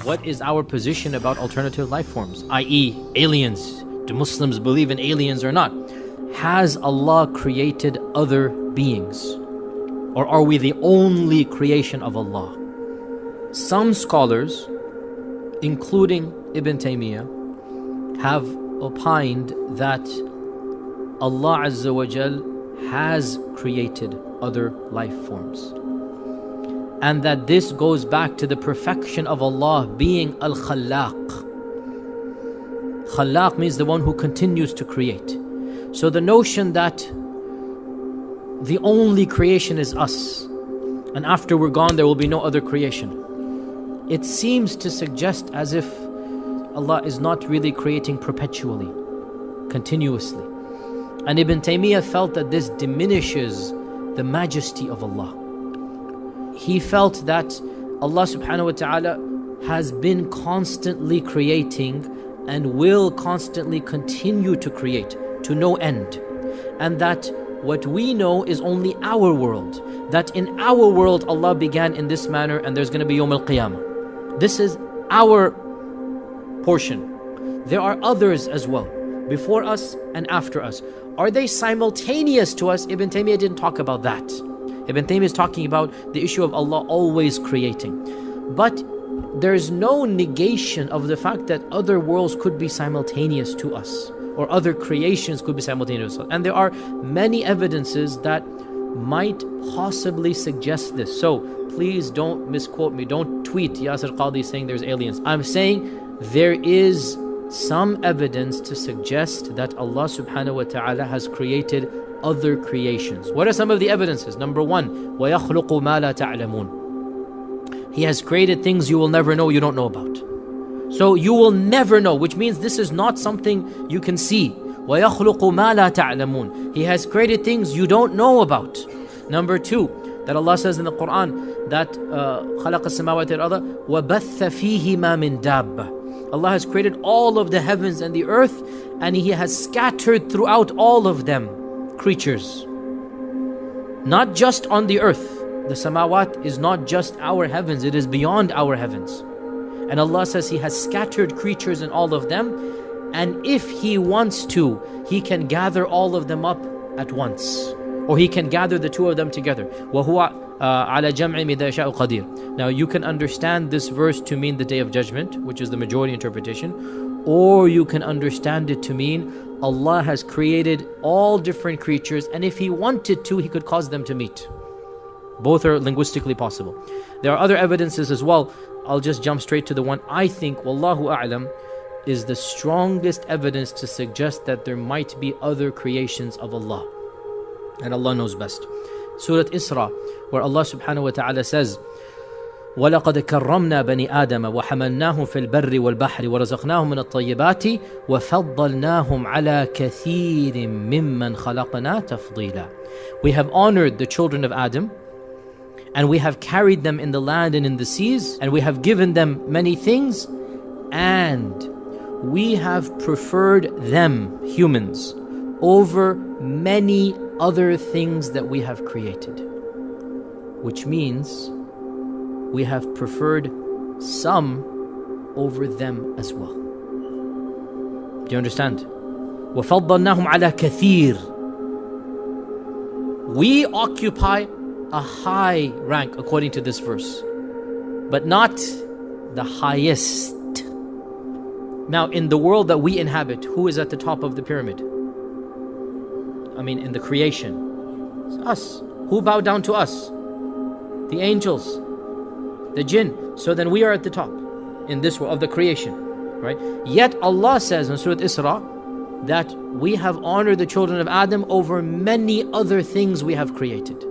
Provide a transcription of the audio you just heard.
what is our position about alternative life forms, i.e. aliens? Do Muslims believe in aliens or not? Has Allah created other beings? Or are we the only creation of Allah? Some scholars, including Ibn Taymiyyah, have opined that Allah Azza wa Jal has created other life forms, and that this goes back to the perfection of Allah being al-Khalaq. Khalaq means the one who continues to create. So the notion that the only creation is us, and after we're gone there will be no other creation, it seems to suggest as if Allah is not really creating perpetually, continuously. And Ibn Taymiyyah felt that this diminishes the majesty of Allah. He felt that Allah subhanahu wa ta'ala has been constantly creating and will constantly continue to create to no end. And that what we know is only our world. That in our world Allah began in this manner and there's going to be Yawm al-Qiyamah. This is our portion. There are others as well, before us and after us. Are they simultaneous to us? Ibn Taymiyyah didn't talk about that. Ibn Taymiyyah is talking about the issue of Allah always creating. But there's no negation of the fact that other worlds could be simultaneous to us, or other creations could be simultaneous to us. And there are many evidences that might possibly suggest this. So please don't misquote me. Don't tweet Yasir Qadi saying there's aliens. I'm saying there is some evidence to suggest that Allah subhanahu wa ta'ala has created other creations. What are some of the evidences? Number one, وَيَخْلُقُ مَا لَا تَعْلَمُونَ. He has created things you will never know, you don't know about. So you will never know, which means this is not something you can see. وَيَخْلُقُ مَا لَا تَعْلَمُونَ. He has created things you don't know about. Number two, that Allah says in the Quran that خَلَقَ السَّمَاوَاتِ وَالْأَرْضَ وَبَثَّ فِيهِمَا مِن دَابَّةٍ. Allah has created all of the heavens and the earth, and He has scattered throughout all of them creatures. Not just on the earth. The samawat is not just our heavens, it is beyond our heavens. And Allah says He has scattered creatures in all of them, and if He wants to, He can gather all of them up at once, or He can gather the two of them together. وَهُوَ عَلَى جَمْعِ مِذَا يَشَاءُ قَدِيرٌ. Now you can understand this verse to mean the Day of Judgment, which is the majority interpretation, or you can understand it to mean Allah has created all different creatures, and if He wanted to, He could cause them to meet. Both are linguistically possible. There are other evidences as well. I'll just jump straight to the one I think, Wallahu A'lam, is the strongest evidence to suggest that there might be other creations of Allah. And Allah knows best. Surah Isra, where Allah subhanahu wa ta'ala says, وَلَقَدْ كَرَّمْنَا بَنِي آدَمَ وَحَمَلْنَاهُمْ فِي الْبَرِّ وَالْبَحْرِ وَرَزَقْنَاهُمْ مِنَ الطَّيِّبَاتِ وَفَضَّلْنَاهُمْ عَلَى كَثِيرٍ مِّمَّنْ خَلَقْنَا تَفْضِيلًا. We have honored the children of Adam, and we have carried them in the land and in the seas, and we have given them many things, and we have preferred them, humans, over many other things that we have created. Which means we have preferred some over them as well. Do you understand? وَفَضَّلْنَاهُمْ عَلَى كَثِيرٍ. We occupy a high rank according to this verse, but not the highest. Now in the world that we inhabit, who is at the top of the pyramid? I mean in the creation, it's us. Who bow down to us? The angels, the jinn. So then we are at the top in this world of the creation, right? Yet Allah says in Surah Isra that we have honored the children of Adam over many other things we have created.